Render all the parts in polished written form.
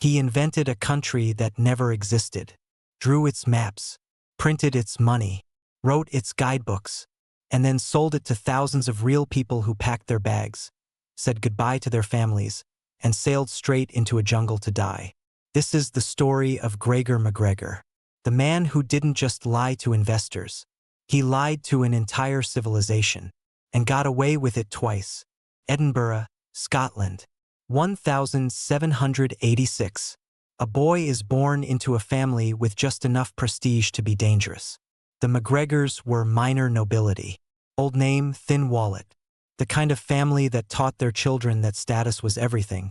He invented a country that never existed, drew its maps, printed its money, wrote its guidebooks, and then sold it to thousands of real people who packed their bags, said goodbye to their families, and sailed straight into a jungle to die. This is the story of Gregor MacGregor, the man who didn't just lie to investors. He lied to an entire civilization, and got away with it twice. Edinburgh, Scotland. 1786. A boy is born into a family with just enough prestige to be dangerous. The MacGregors were minor nobility. Old name, thin wallet. The kind of family that taught their children that status was everything,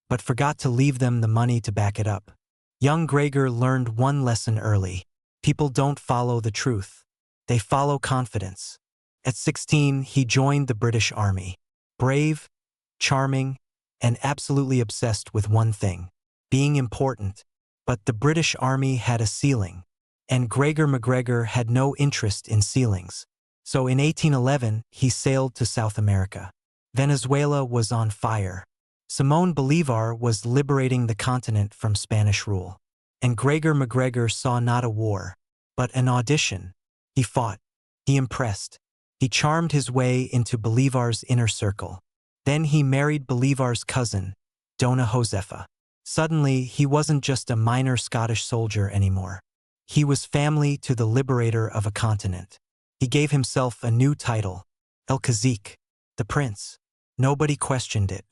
but forgot to leave them the money to back it up. Young Gregor learned one lesson early. People don't follow the truth. They follow confidence. At 16, he joined the British Army. Brave, charming, and absolutely obsessed with one thing: being important. But the British Army had a ceiling, and Gregor MacGregor had no interest in ceilings. So in 1811, he sailed to South America. Venezuela was on fire. Simón Bolívar was liberating the continent from Spanish rule. And Gregor MacGregor saw not a war, but an audition. He fought. He impressed. He charmed his way into Bolívar's inner circle. Then he married Bolívar's cousin, Dona Josefa. Suddenly, he wasn't just a minor Scottish soldier anymore. He was family to the liberator of a continent. He gave himself a new title, El Cacique, the prince. Nobody questioned it,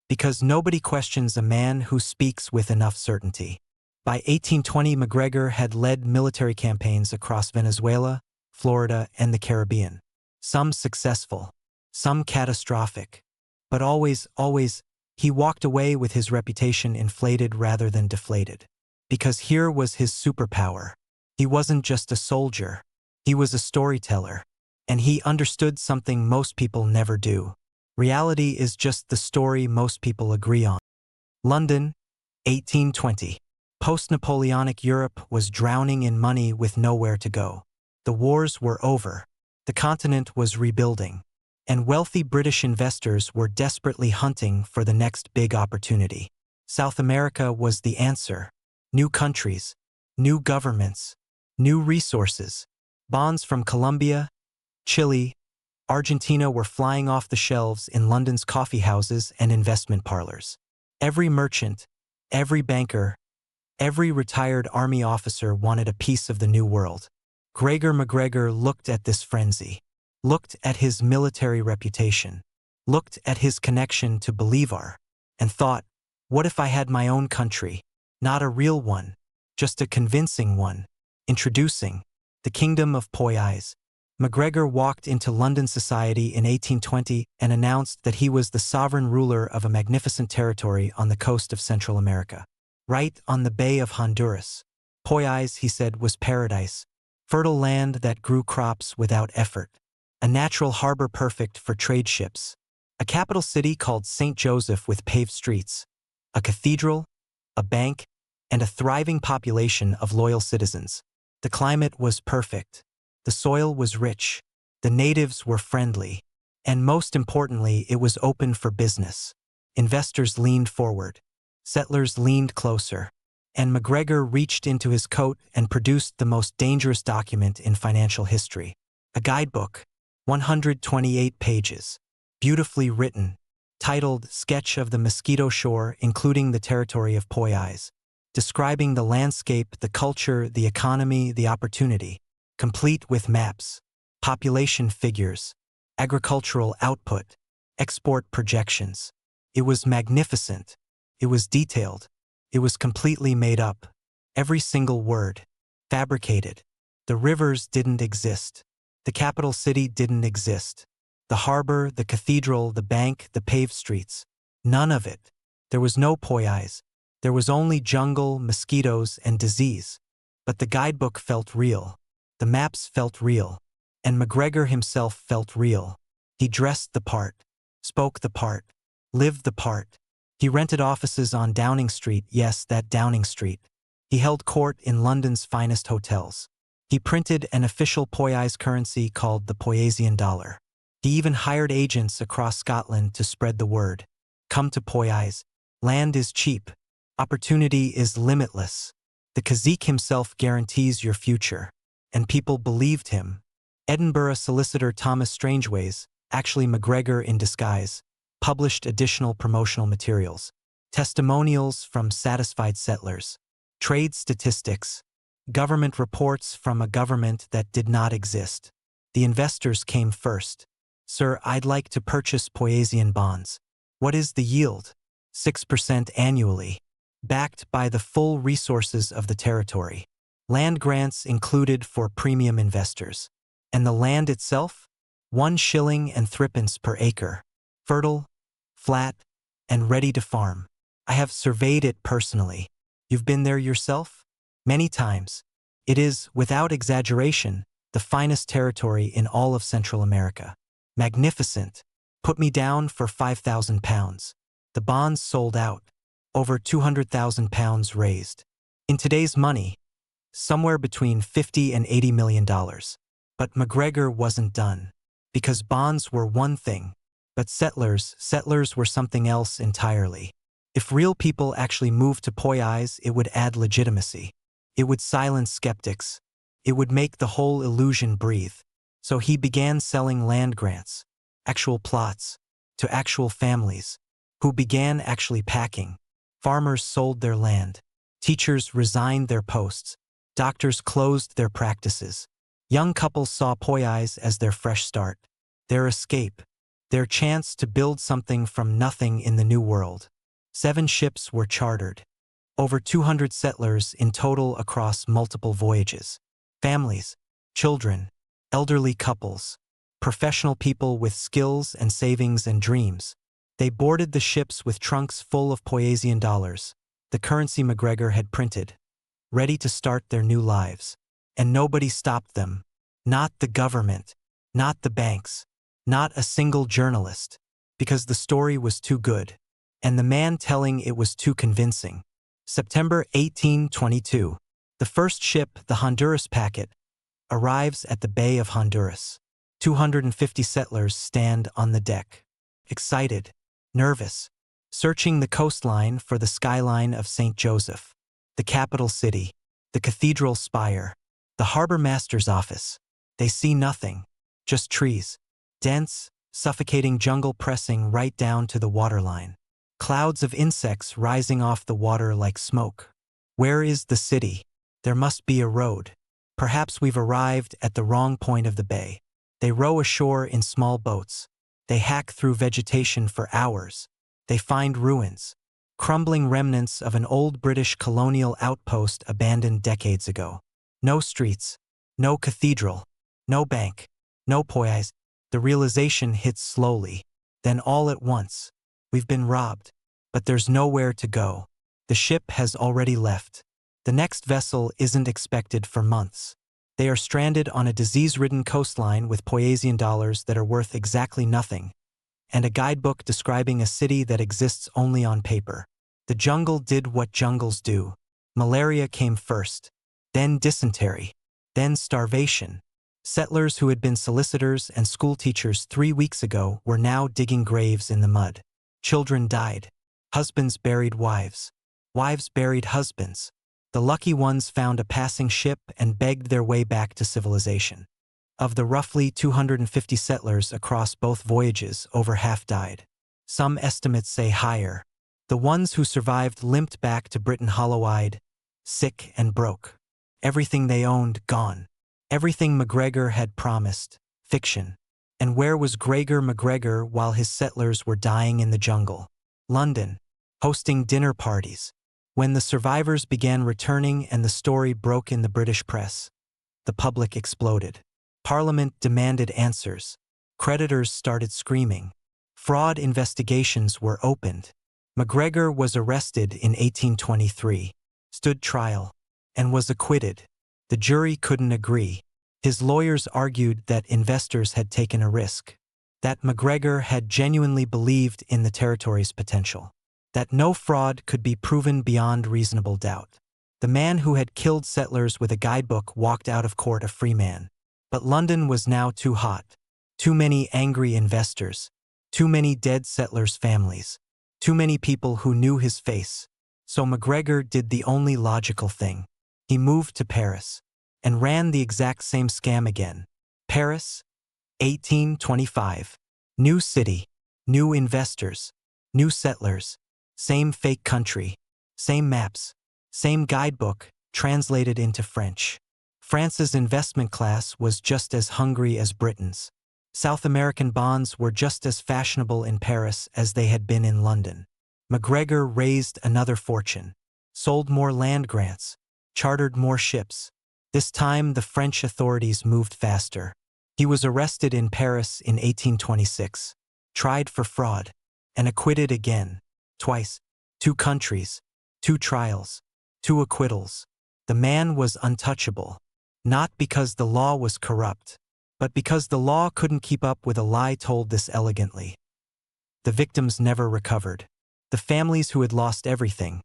because nobody questions a man who speaks with enough certainty. By 1820, MacGregor had led military campaigns across Venezuela, Florida, and the Caribbean. Some successful, some catastrophic. But always, he walked away with his reputation inflated rather than deflated. Because here was his superpower. He wasn't just a soldier. He was a storyteller. And he understood something most people never do. Reality is just the story most people agree on. London, 1820. Post-Napoleonic Europe was drowning in money with nowhere to go. The wars were over. The continent was rebuilding. And wealthy British investors were desperately hunting for the next big opportunity. South America was the answer. New countries, new governments, new resources. Bonds from Colombia, Chile, Argentina were flying off the shelves in London's coffee houses and investment parlors. Every merchant, every banker, every retired army officer wanted a piece of the new world. Gregor MacGregor looked at this frenzy. Looked at his military reputation, looked at his connection to Bolívar, and thought, what if I had my own country? Not a real one, just a convincing one. Introducing the Kingdom of Poyais. MacGregor walked into London society in 1820 and announced that he was the sovereign ruler of a magnificent territory on the coast of Central America, right on the Bay of Honduras. Poyais, he said, was paradise, fertile land that grew crops without effort. A natural harbor perfect for trade ships, a capital city called St. Joseph with paved streets, a cathedral, a bank, and a thriving population of loyal citizens. The climate was perfect, the soil was rich, the natives were friendly, and most importantly, it was open for business. Investors leaned forward, settlers leaned closer, and MacGregor reached into his coat and produced the most dangerous document in financial history, a guidebook. 128 pages, beautifully written, titled Sketch of the Mosquito Shore, including the territory of Poyais, describing the landscape, the culture, the economy, the opportunity, complete with maps, population figures, agricultural output, export projections. It was magnificent. It was detailed. It was completely made up. Every single word. Fabricated. The rivers didn't exist. The capital city didn't exist. The harbor, the cathedral, the bank, the paved streets. None of it. There was no Poyais. There was only jungle, mosquitoes, and disease. But the guidebook felt real. The maps felt real. And MacGregor himself felt real. He dressed the part, spoke the part, lived the part. He rented offices on Downing Street, yes, that Downing Street. He held court in London's finest hotels. He printed an official Poyais currency called the Poyaisian dollar. He even hired agents across Scotland to spread the word. Come to Poyais. Land is cheap. Opportunity is limitless. The cazique himself guarantees your future. And people believed him. Edinburgh solicitor Thomas Strangeways, actually MacGregor in disguise, published additional promotional materials, testimonials from satisfied settlers, trade statistics, government reports from a government that did not exist. The investors came first. Sir, I'd like to purchase Poyasian bonds. What is the yield? 6% annually. Backed by the full resources of the territory. Land grants included for premium investors. And the land itself? 1 shilling and 3p per acre. Fertile, flat, and ready to farm. I have surveyed it personally. You've been there yourself? Many times. It is, without exaggeration, the finest territory in all of Central America. Magnificent. Put me down for £5,000. The bonds sold out. Over £200,000 raised. In today's money, somewhere between $50 and $80 million. But MacGregor wasn't done. Because bonds were one thing, but settlers were something else entirely. If real people actually moved to Poyais, it would add legitimacy. It would silence skeptics. It would make the whole illusion breathe. So he began selling land grants, actual plots, to actual families, who began actually packing. Farmers sold their land. Teachers resigned their posts. Doctors closed their practices. Young couples saw Poyais as their fresh start, their escape, their chance to build something from nothing in the new world. 7 ships were chartered. Over 200 settlers in total across multiple voyages. Families, children, elderly couples, professional people with skills and savings and dreams. They boarded the ships with trunks full of Poyasian dollars, the currency MacGregor had printed, ready to start their new lives. And nobody stopped them. Not the government, not the banks, not a single journalist, because the story was too good, and the man telling it was too convincing. September 1822. The first ship, the Honduras packet, arrives at the Bay of Honduras. 250 settlers stand on the deck. Excited, nervous, searching the coastline for the skyline of St. Joseph, the capital city, the cathedral spire, the harbor master's office. They see nothing, just trees, dense, suffocating jungle pressing right down to the waterline. Clouds of insects rising off the water like smoke. Where is the city? There must be a road. Perhaps we've arrived at the wrong point of the bay. They row ashore in small boats. They hack through vegetation for hours. They find ruins, crumbling remnants of an old British colonial outpost abandoned decades ago. No streets, no cathedral, no bank, no Poyais. The realization hits slowly, then all at once. We've been robbed, but there's nowhere to go. The ship has already left. The next vessel isn't expected for months. They are stranded on a disease-ridden coastline with Poyasian dollars that are worth exactly nothing, and a guidebook describing a city that exists only on paper. The jungle did what jungles do. Malaria came first, then dysentery, then starvation. Settlers who had been solicitors and schoolteachers 3 weeks ago were now digging graves in the mud. Children died. Husbands buried wives. Wives buried husbands. The lucky ones found a passing ship and begged their way back to civilization. Of the roughly 250 settlers across both voyages, over half died. Some estimates say higher. The ones who survived limped back to Britain hollow-eyed, sick and broke. Everything they owned gone. Everything MacGregor had promised, fiction. And where was Gregor MacGregor while his settlers were dying in the jungle? London, hosting dinner parties. When the survivors began returning and the story broke in the British press, the public exploded. Parliament demanded answers. Creditors started screaming. Fraud investigations were opened. MacGregor was arrested in 1823, stood trial, and was acquitted. The jury couldn't agree. His lawyers argued that investors had taken a risk, that MacGregor had genuinely believed in the territory's potential, that no fraud could be proven beyond reasonable doubt. The man who had killed settlers with a guidebook walked out of court a free man. But London was now too hot. Too many angry investors. Too many dead settlers' families. Too many people who knew his face. So MacGregor did the only logical thing. He moved to Paris and ran the exact same scam again. Paris, 1825. New city, new investors, new settlers, same fake country, same maps, same guidebook, translated into French. France's investment class was just as hungry as Britain's. South American bonds were just as fashionable in Paris as they had been in London. MacGregor raised another fortune, sold more land grants, chartered more ships. This time the French authorities moved faster. He was arrested in Paris in 1826, tried for fraud, and acquitted again, twice. 2 countries, 2 trials, 2 acquittals. The man was untouchable, not because the law was corrupt, but because the law couldn't keep up with a lie told this elegantly. The victims never recovered. The families who had lost everything,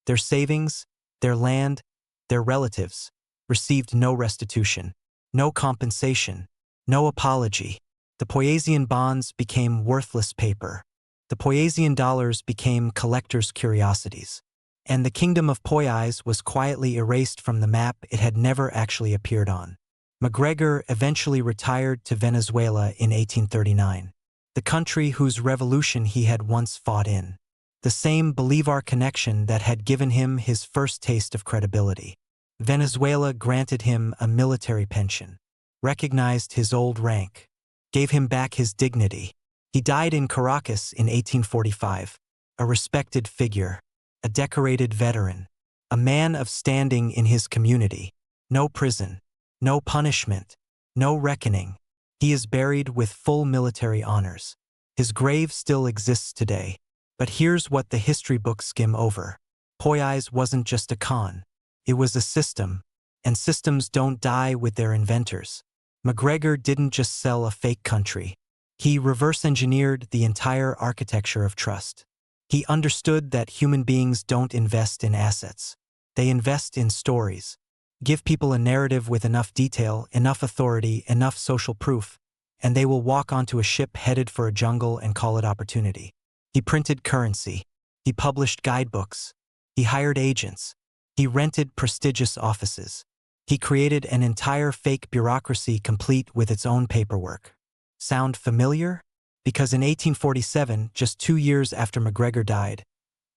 their savings, their land, their relatives, received no restitution, no compensation, no apology. The Poyaisian bonds became worthless paper. The Poyaisian dollars became collectors' curiosities. And the kingdom of Poyais was quietly erased from the map it had never actually appeared on. MacGregor eventually retired to Venezuela in 1839, the country whose revolution he had once fought in. The same Bolivar connection that had given him his first taste of credibility. Venezuela granted him a military pension, recognized his old rank, gave him back his dignity. He died in Caracas in 1845, a respected figure, a decorated veteran, a man of standing in his community. No prison, no punishment, no reckoning. He is buried with full military honors. His grave still exists today. But here's what the history books skim over. Poyais wasn't just a con. It was a system, and systems don't die with their inventors. MacGregor didn't just sell a fake country. He reverse-engineered the entire architecture of trust. He understood that human beings don't invest in assets. They invest in stories. Give people a narrative with enough detail, enough authority, enough social proof, and they will walk onto a ship headed for a jungle and call it opportunity. He printed currency. He published guidebooks. He hired agents. He rented prestigious offices. He created an entire fake bureaucracy complete with its own paperwork. Sound familiar? Because in 1847, just 2 years after MacGregor died,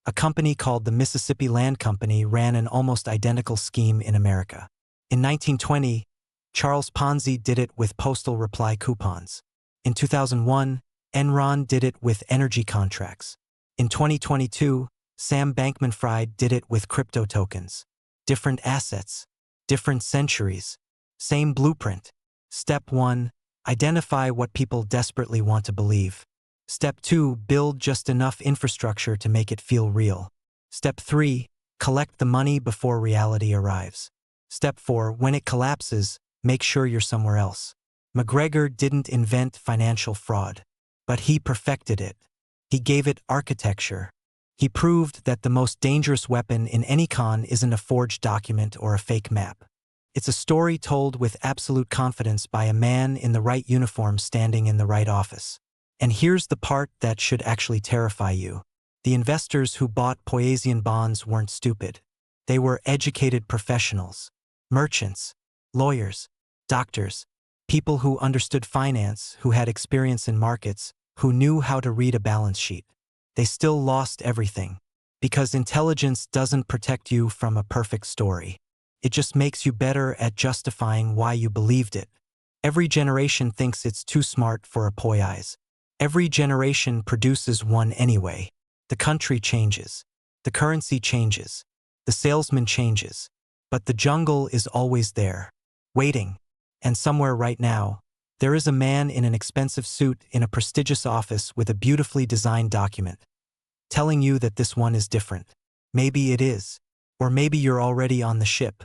a company called the Mississippi Land Company ran an almost identical scheme in America. In 1920, Charles Ponzi did it with postal reply coupons. In 2001, Enron did it with energy contracts. In 2022, Sam Bankman-Fried did it with crypto tokens. Different assets, different centuries, same blueprint. Step 1, identify what people desperately want to believe. Step 2, build just enough infrastructure to make it feel real. Step 3, collect the money before reality arrives. Step 4, when it collapses, make sure you're somewhere else. MacGregor didn't invent financial fraud, but he perfected it. He gave it architecture. He proved that the most dangerous weapon in any con isn't a forged document or a fake map. It's a story told with absolute confidence by a man in the right uniform standing in the right office. And here's the part that should actually terrify you. The investors who bought Poyaisian bonds weren't stupid. They were educated professionals, merchants, lawyers, doctors, people who understood finance, who had experience in markets, who knew how to read a balance sheet. They still lost everything, because intelligence doesn't protect you from a perfect story. It just makes you better at justifying why you believed it. Every generation thinks it's too smart for a Poyais. Every generation produces one anyway. The country changes. The currency changes. The salesman changes. But the jungle is always there, waiting. And somewhere right now, there is a man in an expensive suit in a prestigious office with a beautifully designed document, telling you that this one is different. Maybe it is. Or maybe you're already on the ship.